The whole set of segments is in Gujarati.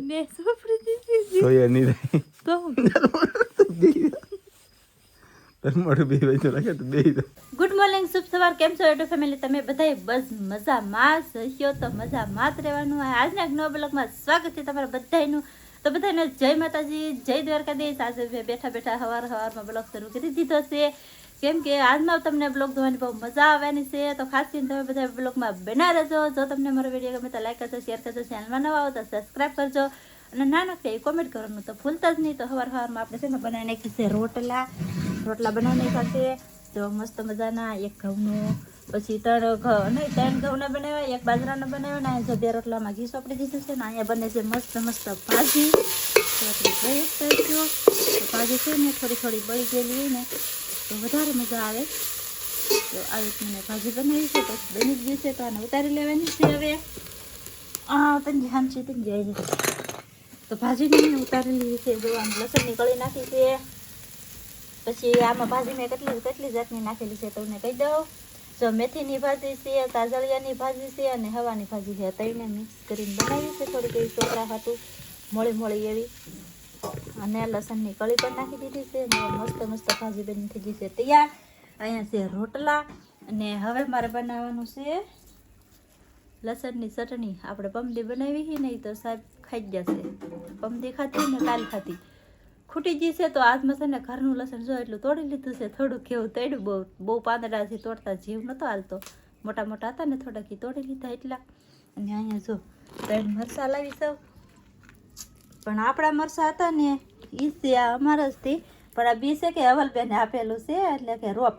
ને સોપડી દીધી તો એ નહીં રહી તો તમારું બે ભાઈ તો લાગે તો બે ગુડ મોર્નિંગ શુભ સવાર કેમ છો યુટ્યુબ ફેમિલી તમે બધાય બસ મજામાં હશો તો મજામાં જ રહેવાનું આજના એક નવા બ્લોગમાં સ્વાગત છે તમારા બધાયનું તો બધાને જય માતાજી જય દ્વારકાધીશ આજે બેઠા બેઠા સવારમાં બ્લોગ શરૂ કરી દીધો છે કેમ કે આજમાં તમને બ્લોગ જોવાની બહુ મજા આવવાની છે તો ખાસ કરીને તમે બધા બ્લોગમાં બના રહેજો જો તમને મારો વિડીયો ગમે તો લાઈક કરજો શેર કરજો ચેનલમાં નવા આવો તો સબસ્ક્રાઈબ કરજો અને નાના કે કોમેન્ટ કરવાનું તો ભૂલતા જ નહીં તો સવારમાં આપણે છે ને બનાવી નાખી છે રોટલા બનાવી નાખ્યા છે તો મસ્ત મજાના એક ઘઉંનું પછી ત્રણ ઘઉંના બનાવ્યા એક બાજરાના બનાવ્યા ને અહીંયા જો બે રોટલામાં ઘી સોપડી દીધું છે ને અહીંયા બને છે મસ્ત ભાજી તો ભાજી છે ને થોડી બળી ગયેલી હોય ને તો વધારે મજા આવે તો આવી મને ભાજી બનાવી છે પછી બની જ ગઈ છે તો આને ઉતારી લેવાની છે હવે તને હાંચી તને જાય તો ભાજીને ઉતારી લીધી છે જો આમ લસણની કળી નાખી છે પછી આમાં ભાજી મેં કેટલી જાતની નાખેલી છે તમને કહી દઉં જો મેથીની ભાજી છે તાજળિયાની ભાજી છે અને હવાની ભાજી છે ત્રણે મિક્સ કરીને બનાવી છે થોડીક એવી છોકરા ખાતું મોળી એવી અને લસણની કળી પણ નાખી દીધી છે અને મસ્ત ભાજી બની થઈ ગઈ છે તૈયાર અહીંયા છે રોટલા અને હવે મારે બનાવવાનું છે લસણની ચટણી આપણે પમદી બનાવી છે ને એ તો સાહેબ ખાઈ જ જશે પમદી ખાતી ને કાલ ખાતી ખૂટી ગઈ છે તો આજમાં છે ને ઘરનું લસણ જો એટલું તોડી લીધું છે થોડુંક એવું તળ્યું બહુ પાંદડાથી તોડતા જીવ નહોતો હાલતો મોટા હતા ને થોડાક તોડી લીધા એટલા અને અહીંયા જો 3 મરચાં લાવી સૌ પણ આપણા મરચાં હતા ને એ છે આ અમારા જ થી પણ આ બી છે કે અવલબેને આપેલું છે એટલે કે રોપ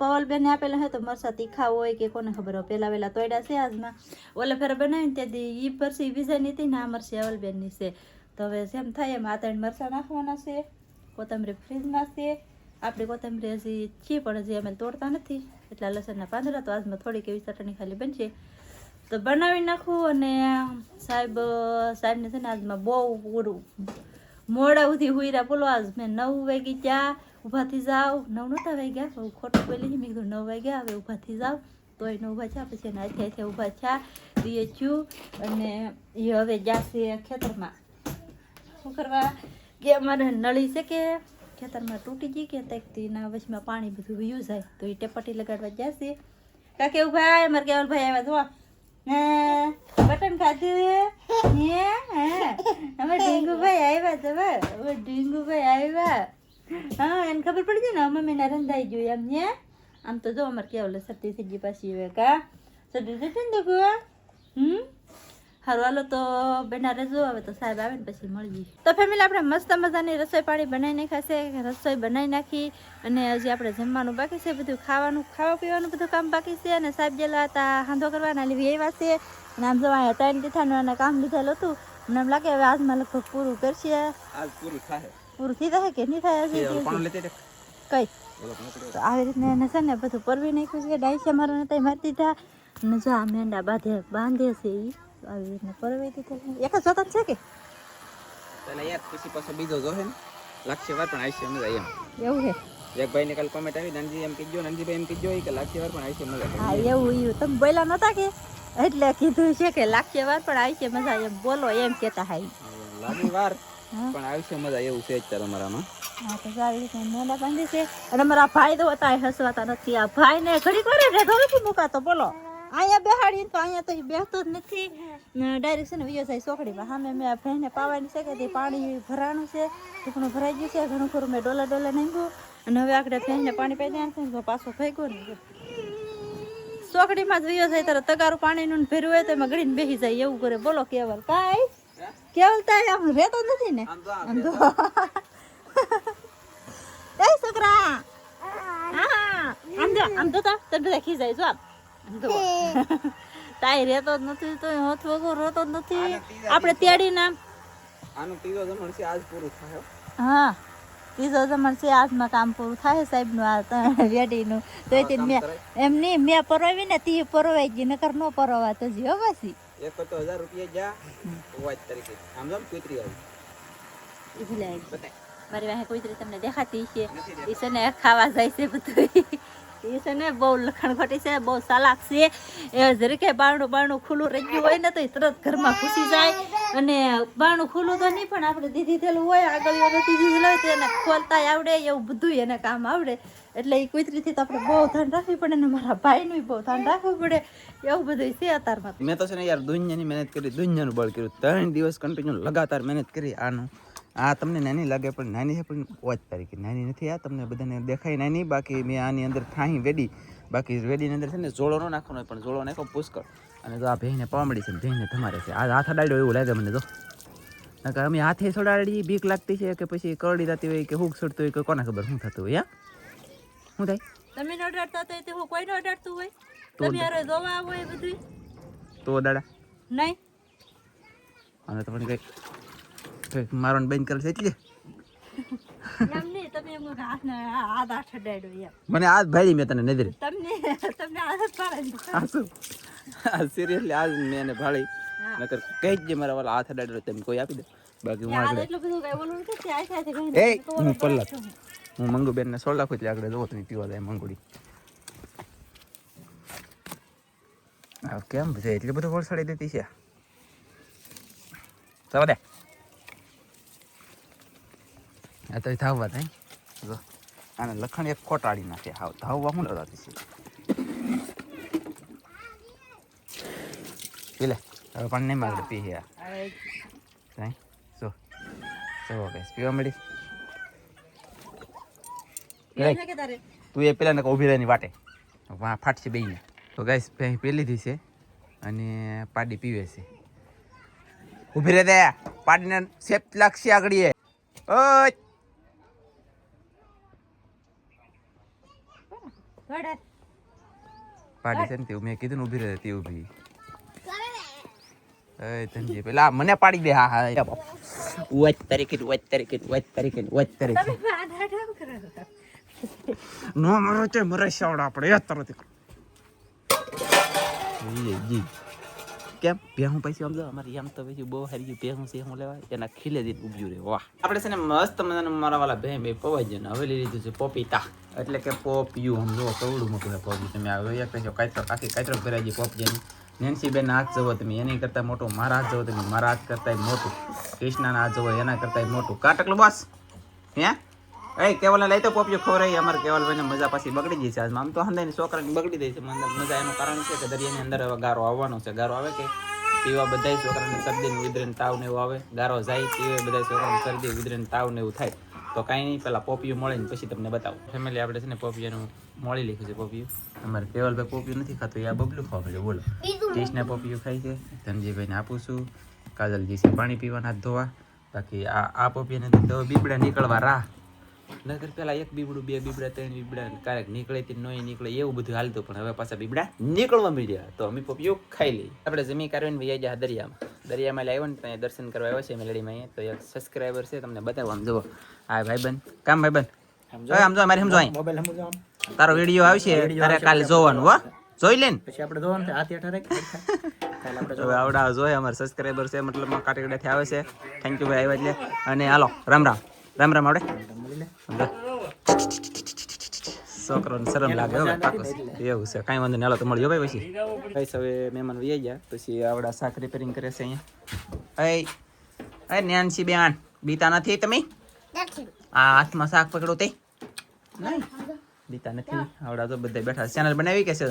અવલબેને આપેલું હોય તો મરચાં તીખા હોય કે કોને ખબર હોય પહેલાં વહેલા તોડ્યા છે આજમાં ઓલે ફેર બનાવીને ત્યાંથી એ પરસી બીજાની હતી ને આ મરસી અવલબેનની છે તો હવે જેમ થાય એમ આ 3 મરચાં નાખવાના છે કોથમરી ફ્રીજમાં છે આપણી કોથમરી હજી છે પણ હજી અમે તોડતા નથી એટલા લસણના પાંદડા તો આજમાં થોડીક એવી ચટણી ખાલી બનશે તો બનાવી નાખું અને સાહેબને છે ને આજમાં બહુ મોડા સુધી હુઈરા બોલો આજ મેં 9 વાગી ત્યાં ઊભાથી જાઓ 9 નહોતા વાગ્યા બહુ ખોટું બોલી મેં કીધું 9 વાગ્યા હવે ઊભાથી જાઓ તોય ન ઊભા થયા પછી એના હાથે ઊભા થયા એ થયું અને એ હવે જશે ખેતરમાં શું કરવા કે અમારે નળી છે કે ખેતરમાં તૂટી ગઈ કે તેના વચમાં પાણી બધું વયું જાય તો એ ટેપટી લગાડવા જશે કાકે એવું ભાઈ અમારે કેવલ ભાઈ આવ્યા જો બટન ખાધું અમે ઢીંગુભાઈ આવ્યા તો હવે ઢીંગુભાઈ આવ્યા હા એને ખબર પડી જાય ને મમ્મીને રંધાઈ ગયું એમ ને આમ તો જો અમારે કેવલ શરદી થઈ ગઈ પાછી હવે કા શરદી થઈ ને દેખો સારું હાલો તો બના રહેજો હવે તો સાહેબ આવે ને પછી મળીએ તો ફેમિલી આપણે મસ્ત મજાની રસોઈ પાણી બનાવી નાખાશે રસોઈ બનાવી નાખી અને હજી આપણે જમવાનું બાકી છે બધું ખાવા પીવાનું બધું કામ બાકી છે અને સાહેબ જેલા હતા હાંધો કરવાના લીધી આવ્યા છે અને આમ જવા 3 દીઠાનું કામ લીધેલું હતું મને એમ લાગે હવે આજમાં લગભગ પૂરું કરશે આજ પૂરું થઈ જાય કે નહીં થાય કઈ તો આવી રીતના એને છે ને બધું પરવી નાખ્યું છે ડાયસા મારવાને ત્યાં મારી દીધા અને જો આ મેંડા બાંધે છે એ આવી રીતના પરવી દીધા એક જ જોતા છે કે તને યાર પછી પાછો બીજો જોહે ને લાગશે વાર પણ આઈશે મજા એમ એવું છે એક ભાઈ ને કાલ કોમેન્ટ આવી નંજી એમ કીજો નંજીભાઈ એમ કીજો કે લાગશે વાર પણ આઈશે મજા હા એવું તમે બોલ્યા નતા કે એટલે કીધું છે કે લાગશે વાર પણ આવીશે મજા એમ બોલો એમ કેતા હાઈ લાગી વાર પણ આવીશે મજા એવું છે અત્યારે અમારામાં હા તો આવી રીતના મેંડા બાંધી છે અને અમારા ભાઈ તો હતા હસવાતા નથી આ ભાઈ ને ઘડી કરે રેઠો નથી મુકાતો બોલો અહીંયા બેહાડી તો અહીંયા તો બેસતો જ નથી ડાયરેક્ટ છે ને વિયો જાય ચોકડીમાં સામે મેં ભાઈને પાવાની છે કે તે પાણી ભરાણું છે ટૂંકનું ભરાઈ ગયું છે ઘણું ખરું મેં ડોલા નાખ્યું અને હવે આગળ ભાઈને પાણી પાઈ દેવાનું છે પાછો ભાગ્યો ને ચોકડીમાં જ વિયો જાય ત્યારે તગારું પાણીનું ભર્યું હોય તો એમાં ગળીને બેસી જાય એવું કરે બોલો કેવલ કાંઈ કેવલ તાય આમ રહેતો નથી ને આમ તો એ છોકરા હા આમ તો તમે બધા ખીજાય જો તાય રહેતો જ નથી તો હોથ વગર રહેતો જ નથી આપણે તેડી નામ આનું ત્રીજો જમણ છે આજ પૂરું થાય હા ત્રીજો જમણ છે આજમાં કામ પૂરું થાય સાહેબનું આ વેડીનું તો એમ નહીં મેં પરવાવી ને તી પરવાઈ ગઈ નકર ન પરવા તો જી પછી 1000 રૂપિયા જા વાત તરીકે આમ જો કુતરી આવી એ ભૂલાય મારી વાહે કુતરી તમને દેખાતી છે એ છે ને ખાવા જાય છે બધું એ છે ને બહુ લખણ ખોટી છે, બહુ ચાલાક છે. એ જરીકે બારણું ખુલ્લું રહી ગયું હોય ને તો એ તરત ઘરમાં ઘૂસી જાય. અને બારણું ખુલ્લું તો નહીં, પણ આપણે દીધી થયેલું હોય આગળ દીધી થયેલું હોય તો એને ખોલતા આવડે, એવું બધું એને કામ આવડે. એટલે એ કુતરીથી તો આપણે બહુ ધ્યાન રાખવી પડે ને મારા ભાઈનું બહુ ધ્યાન રાખવું પડે. એવું બધું છે અત્યારમાં. મેં તો છે ને યાર દુનિયાની મહેનત કરી, દુનિયાનું બળ કર્યું. 3 દિવસ કન્ટિન્યુ લગાતાર મહેનત કરી આનું. આ તમને નાની લાગે પણ નાની છે, પણ ઓજ તારીખે નાની નથી. આ તમને બધાને દેખાય નાની, બાકી મેં આની અંદર થાહી વેડી. બાકી વેડીની અંદર છે ને જોળો ન નાખવાનો, પણ જોળો નાખો પુષ્કળ. અને જો આ ભેંને પામડી છે, ભેંને તમારે છે. આ હાથ અડાડ્યો એવું લાગે મને. જો અમે હાથે સોડાડી બીક લાગતી છે કે પછી કરડી થતી હોય કે હુક છૂટતું હોય કે કોને ખબર શું થતું હોય. શું થાય? તમે ન અડાડતા તો તે હું કોઈ ન અડાડતું હોય. તમે યાર જોવા આવો એ બધું તો દાડા નહીં. અને તમને કંઈક મારવાનું બંધ કરે છે એટલે એમ નહીં, તમે એમ હાથને હાથ અડાડ્યો એમ. મને આજ ભાઈ મેં તને નજરે તમને આદત પાડે. આ શું? આ સિરિયસલી આજ મેં એને ભાળી. નકર કઈ જ મારા વાળા હાથ અડાડ્યો તેમ કોઈ આપી દે. બાકી હું આગળ એટલું બધું કઈ બોલવું નથી. આ સાથે એ હું પલ્લા હું મંગુબેનને સોળ રાખું એટલે આગળ જોવો તમે પીવા જાય મંગુડી. હા કેમ છે એટલી બધું વરસાડી દેતી છે. જવા દે. આ તો ધાવવા થાય. જો આને લખણ એક કોટાડી નાખે. હાવ ધાવવા હું લડાતી છે. પી લે હવે પણ નહીં મારે પી હે કાંઈ. જો જો ગેસ પીવા મળી. તું એ પેલા ને ઉભી રહેની વાટે ફાટશે બેયને. તો ગાઈસ પી લીધી છે અને પાડી પીવે છે. ઉભી રહે દે, પાડીને સેપ લાગશે આગળ. ઓય પાડી છે ને તે મેં કીધું ને ઉભી રહે તે ઉભી. એ ધનજી પેલા મને પાડી દે. હા હા વચ તરીકે નો મરો છે મરે શાવડા આપણે તરત જી કેમ ભેહું પૈસા સમજો અમારી એમ તો પછી બહુ સારી ભેહું છે હું લેવાય એના ખીલે દીધ ઉભ્યું રે. વાહ આપણે છે ને મસ્ત મજાનું મારા વાળા બે પવાઈ જાય ને હવે લઈ લીધું છે પોપીતા, એટલે કે પોપિયું. સમજો કવડું મોટું પોપી. તમે હવે એક કહેશો આખી કાતરો ભરાઈ ગઈ પોપિયાની. નેન્સી બેન હાથ જવો તમે એની કરતા મોટું, મારા હાથ જવો તમે મારા હાથ કરતા મોટું, કૃષ્ણના હાથ જવો એના કરતા મોટું. કાટકલું બસ હે એ કેવલ લઈ તો પોપિયું ખવડાવી. અમારે કેવલભાઈને મજા પાછી બગડી ગઈ છે આજમાં. આમ તો હંદાની છોકરાની બગડી દઈ છે મજા. એનું કારણ છે કે દરિયાની અંદર હવે ગારો આવવાનો છે. ગારો આવે કે પીવા બધા છોકરાને શરદી ઉધરેને તાવ ને એવું આવે. ગારો જાય પીવે બધા છોકરાને શરદી ઉધરેને તાવ ને એવું થાય. તો કાંઈ નહીં, પેલા પોપિયું મળે ને પછી તમને બતાવું. ફેમિલી આપણે છે ને પોપિયાનું મળી લીધું છે. પોપિયું અમારે કેવલભાઈ પોપિયું નથી ખાતું, આ બબલું ખાવા મળ્યું. બોલો ટીશને પોપિયું ખાય છે. ધનજીભાઈને આપું છું. કાજલજી છે પાણી પીવાના હાથ ધોવા. બાકી આ પોપિયાને તો બીબડા નીકળવા રાહ. નગર પેલા એક બીબડું, બે બીબડા, 3 બીબડા ક્યારેક નીકળે તે નોય નીકળે એવું બધું હાલતું. પણ હવે પાછા બીબડા નીકળવા મળ્યા તો અમે પોપિયો ખાઈ લઈએ. આપણે જમી કાઢીને વહી ગયા દરિયામાં લાવ્યો ને ત્યાં દર્શન કરવા આવ્યો છે મેલડીમાં. તો એક સબસ્ક્રાઈબર છે તમને બતાવો. આમ જુઓ હા ભાઈબંધ કામ ભાઈબંધ આમ જો અમારે સમજો અહીં તારો વિડીયો આવશે તારે કાલે જોવાનું. હો જોઈ લે ને પછી આપણે જોવાનું આવડા જોઈએ. અમારે સબસ્ક્રાઈબર છે મતલબ કાટેગડાથી આવે છે. થેન્ક યુ ભાઈ આવ્યા એટલે. અને હાલો રામ રામ રામ રામ આવડે છોકરોને શરમ લાગે હવે પાકો એવું છે. કાંઈ વાંધો નહીં હાલો તો મળ્યો ભાઈ. પછી ભાઈ હવે મહેમાન વહી ગયા પછી આવડા શાક રિપેરિંગ કરે છે અહીંયા. એ નેન્સી બેન બીતા નથી તમે? આ હાથમાં શાક પકડો તે નહીં બીતા નથી. આવડા તો બધા બેઠા. ચેનલ બનાવી કે છે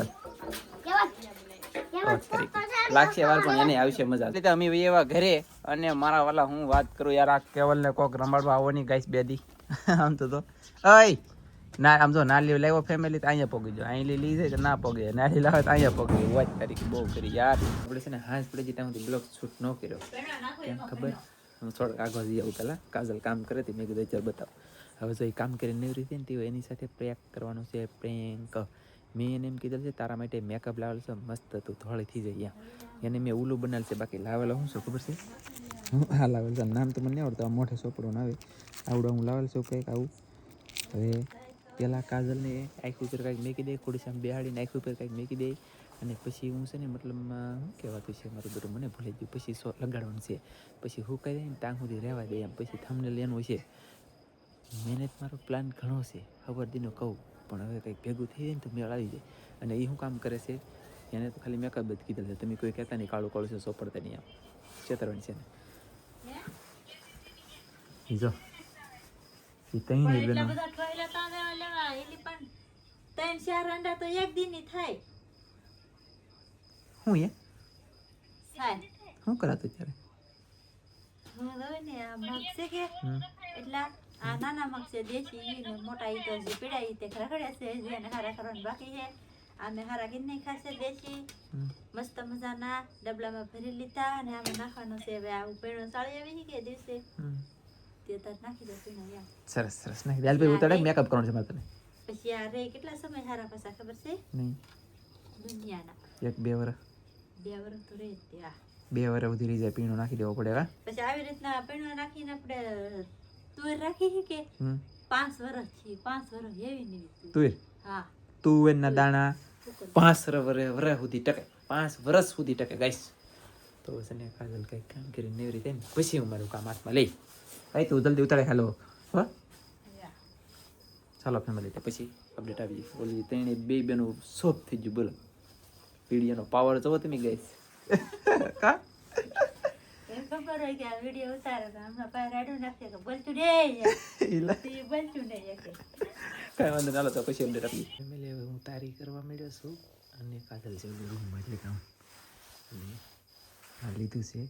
લાગશે વાર પણ એને આવશે મજા. એટલે અમે એવા ઘરે અને મારા વાલા હું વાત કરું યાર આ કેવલને કોક રમાડવા આવવાની ગાઈસ બે દી. આમ તો અય ના આમ જો નાલી લાવ્યો ફેમિલી તો અહીંયા પોગી જાવ. અહીં લઈ જાય તો ના પોગે, નાલી લાવે તો અહીંયા પોગે. વાત તારીખ બહુ કરી યાર. આપણે છે ને હાથ પડી જઈ ત્યાં બ્લોગ શૂટ ન કર્યો કેમ ખબર. હું થોડોક આગળ જઈ આવું પહેલાં. કાજલ કામ કરે હતી મેં કીધું ચાલ બતાવો. હવે જો એ કામ કરીને નવરી થઈ ને એની સાથે પ્રેન્ક કરવાનું છે. પ્રેન્ક મેં એને એમ કીધું છે તારા માટે મેકઅપ લાવેલ છે મસ્ત તું થોડી થઈ જાય એને મેં ઉલું બનાવેલ છે. બાકી લાવેલો શું છે ખબર છે? હું હા લાવેલ છે નામ તો મને નહીં આવડતું. આ મોઢે સોપડો ના આવે આવડો હું લાવેલ છું કંઈક આવું. હવે પહેલાં કાજલને આંખ ઉપર કાંઈક મેકી દે, ખોડી બેહાડીને આંખ ઉપર કાંઈક મેકી દે અને પછી હું છે ને મતલબમાં શું કહેવાતું છે મારું બધું મને ભૂલી ગયું. પછી લગાડવાનું છે પછી હું કહી દે ને ત્યાં સુધી રહેવા દે એમ. પછી થંબનેલ એનું છે. મહેનત મારો પ્લાન ઘણો છે ખબર દીનો કહું પણ હવે કંઈક ભેગું થઈ જાય ને તો મેળ આવી જાય. અને એ શું કામ કરે છે એને તો ખાલી મેકઅપ જ કીધેલ છે. તમે કોઈ કહેતા નહીં કાળું કાળું છે સોપડતા નહીં આમ છેતરવાની છે ને જો એ તઈ નહીં એટલા બેનો બધા ટોયલા તારે લેવા એલી પણ 3-4 અંડા તો એક દી ની થાય હું થાય શું કરાતું ત્યારે હવે ને આ મગ છે કે એટલા આ નાના મગ છે દેશી ઈ ને મોટા ઈ તો જે પીડા ઈ તે ખરખડ્યા છે જેને હારા કરવાનું બાકી છે આમે હારા કિન નહીં ખાશે દેશી મસ્ત મજાના ડબલામાં ભરી લીધા અને આમાં નાખવાનું છે હવે આ પેણો સાળી આવી કે દિવસે તે તાર નાખી દે પીણો યાર સરસ સરસ નાખી દાલ ભાઈ ઉતારે મેકઅપ કરવાનું છે મારે તને પછી આ રે કેટલા સમય હારા પાછા ખબર છે નહીં દુનિયાના 1-2 વર્ષ 2 વર્ષ તો રે ત્યાં 2 વર્ષ સુધી રીઝા પીણો નાખી દેવો પડે હા પછી આવી રીતના પીણો નાખીને આપણે તુવેર રાખી કે 5 વર્ષ થી 5 વર્ષ એવી નહીં તુવેર હા તુવેરના દાણા 5 વર્ષ સુધી ટકે 5 વર્ષ સુધી ટકે ગાઈસ તો છે ને કાજલ કંઈક કામ કરીને નેવરી થાય ને પછી હું મારું કામ હાથમાં લઈ કઈ તું જલ્દી ઉતારે હાલો હો ચાલો ફેમિલી તો પછી અપડેટ આવી ગઈ ઓલી તેણે બે બેનો શોખ થઈ ગયું બોલો વિડીયોનો પાવર જોવો તમે ગાઈસ કા એમ ખબર હોય કે આ વિડીયો ઉતારે તો હમણાં પાસે રાડું નાખીએ કે બોલતું રે ઈ બોલતું નહીં કે કાંઈ વાંધો ચાલો તો પછી અપડેટ આપી ફેમિલી હવે હું તારી કરવા મળ્યો છું અને કાજલ છે રૂમમાં એટલે કામ અને આ લીધું છે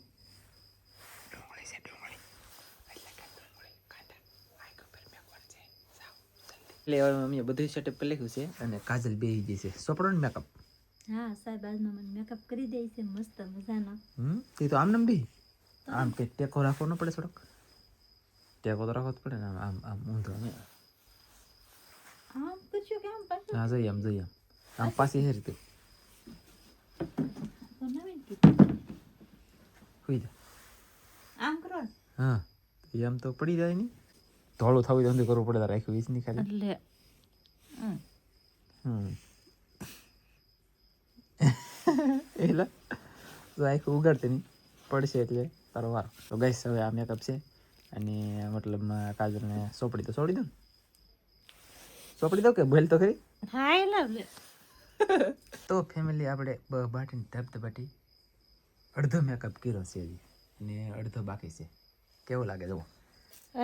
ડુંગળી છે ડુંગળી એટલે કે ડુંગળી કાંદા આ કપર મેકવાનું છે સાવ જલ્દી એટલે હવે મમ્મીએ બધું સેટઅપ કરી લખ્યું છે અને કાજલ બેહી ગઈ છે સોપડો ને મેકઅપ હા સાહેબ આજમાં મને મેકઅપ કરી દે છે મસ્ત મજાનો તે તો આમ નમ બી આમ કે ટેકો રાખવો ન પડે થોડોક ટેકો તો રાખવો જ પડે ને આમ આમ ઊંધો ને આમ પૂછ્યું કે આમ પાછું હા જોઈએ આમ પાછી છે રીતે તો નવીન કીધું હોઈ જા આમ કરો ને. હા એ આમ તો પડી જાય નહીં ધોળું થવું તો કરવું પડે તારે રાખ્યું વીસ નહીં ખાલી એટલે એટલે તો આખું ઉગાડતી નહીં પડશે એટલે તારો વારો તો ગાઈસ હવે આ મેકઅપ છે અને મતલબમાં કાજલને સોપડી તો છોડી દઉં સોપડી દઉં કે બોલ તો ખરી હા એ લવલી તો ફેમિલી આપણે બાટીને ધબધબાટી અડધો મેકઅપ કર્યો છે હજી અને અડધો બાકી છે કેવો લાગે જુઓ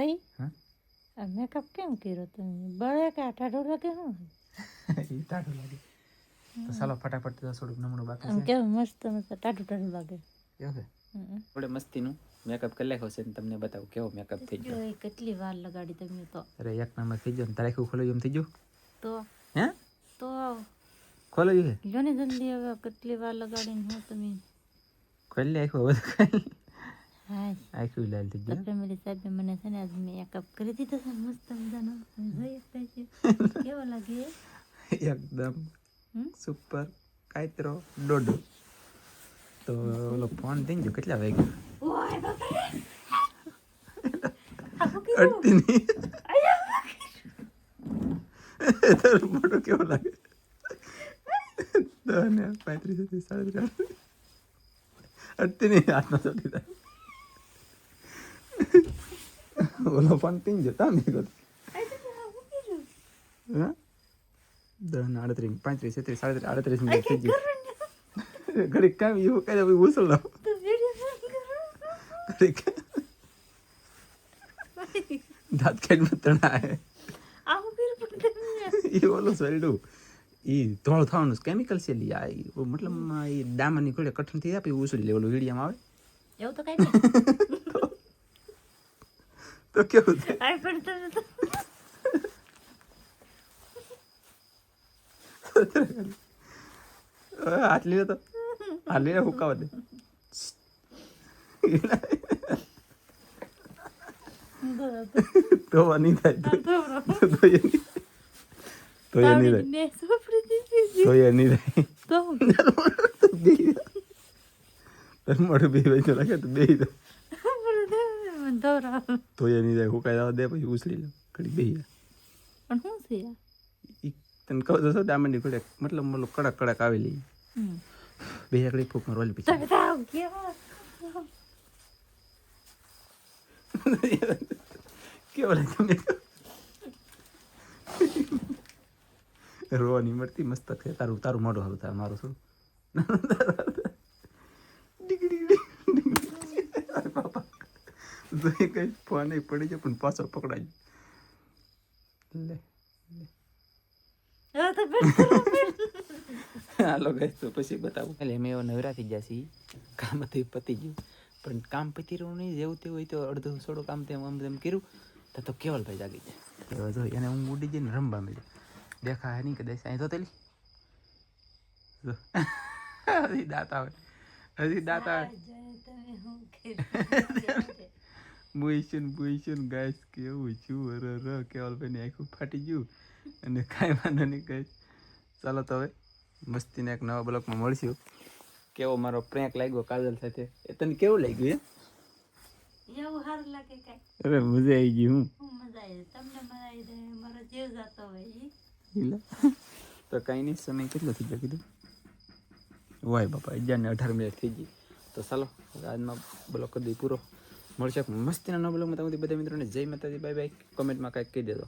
અહીં હા આ મેકઅપ કેમ કર્યો તમે બળે કે ટાઢો લાગે હું એ ટાઢું લાગે તો ચાલો ફટાફટ તો થોડુંક નમણું બાકી આમ છે કેવું મસ્ત મસ્ત ટાઢું ટાઢું લાગે એવું છે આપણે મસ્તીનું મેકઅપ કરી નાખ્યો છે ને તમને બતાવું કેવો મેકઅપ થઈ ગયો જો કેટલી વાર લગાડી તમે તો અરે એક નંબર થઈ ગયો ને તારે ખોલો એમ થઈ ગયું તો હે તો ખોલો છે જો ને જલ્દી હવે કેટલી વાર લગાડીને હું તમે ખોલી લે આખું હવે હા આખું લાલ થઈ તો ગયું ફેમિલી સાહેબે મને છે ને આજ મેકઅપ કરી દીધો છે મસ્ત મજાનો તમે જોઈ શકતા છો કેવો લાગે એકદમ સુપર કાયતરો દોડો તો ઓલો ફોન થઈ ગયો કેટલા વાગ્યા ઓય બાપા અડતી નહીં તારો મોટો કેવો લાગે 35 37 અડતી નહીં હાથમાં ચોટી થાય ઓલો ફોન થઈ ગયો તમે કહો હા 10 38 35 37 38 મિનિટ થઈ ગઈ ઘડીક કામ એવું કહે ઉછળ લો ઘડીક દાંત કાઢમાં તણા એ ઓલો સોલ્ડું એ ધોળ થવાનું કેમિકલ છે લી આ મતલબ એ દામની ઘોડે કઠણ થઈ જાય ઉછળી લે ઓલું વીડિયામાં આવે એવું તો કઈ નહીં તો કેવું થાય આઈ પણ તમે તો આટલી તો આટલી હુકાવા દે તો નહીં થાય તો એ નહીં ને સોપડી દીધી તો એ નહીં થાય તો મોટું બે ભાઈ લાગે તો બે મને દોરા તો એ નહીં થાય હુકાઈ જવા દે પછી ઉછળી લે ઘડી બે પણ શું છે તને કહું તો દામની ઘોડે મતલબ મતલબ કડક કડક આવેલી બે એકડી ફૂક મારવા પીછે તમે તો આવ કેવા કેવો લાગે તમને રોવા નહીં મળતી મસ્ત છે તારું તારું મોઢું હારું થાય મારું શું અરે બાપા જોઈ કઈ ફોન પડી જાય પણ પાછો પકડાય લે હવે તો પેટ હાલો ગઈ તો પછી બતાવું એટલે મેં એવો નવરા થઈ ગયા છીએ કામ હતું પતી ગયું પણ કામ પતી રહ્યું નહીં જેવું તેવું હોય તો અડધું થોડું કામ તેમ આમ તેમ કર્યું તો કેવલભાઈ જાગી જાય જો એને હું ઉડી જઈને રમવા મળ્યો દેખાય નહીં કે દેશ અહીં તો તેલી હજી દાંત આવે બુઈશું ગાઈસ કેવું છું કેવલભાઈની આખું ફાટી ગયું અને કાંઈ વાંધો નહીં ગાઈસ ચાલો તો હવે મસ્તીને એક નવા બ્લોકમાં મળશું કેવો મારો પ્રેન્ક લાગ્યો કાજલ સાથે એ તને કેવું લાગ્યું એવું સારું લાગે કઈ અરે મજા આવી ગઈ હું મજા આવી તમને મજા આવી જાય મારો જીવ જતો હોય તો કાંઈ નહીં સમય કેટલો થઈ ગયો કીધું વાય બાપા 11:18 મિનિટ થઈ ગઈ તો ચાલો આજમાં બ્લોગ કરી દઈએ પૂરો મળશે મસ્તીના નવા બ્લોગમાં તમારી બધા મિત્રોને જય માતાજી બાય બાય કોમેન્ટમાં કાંઈક કહી દેજો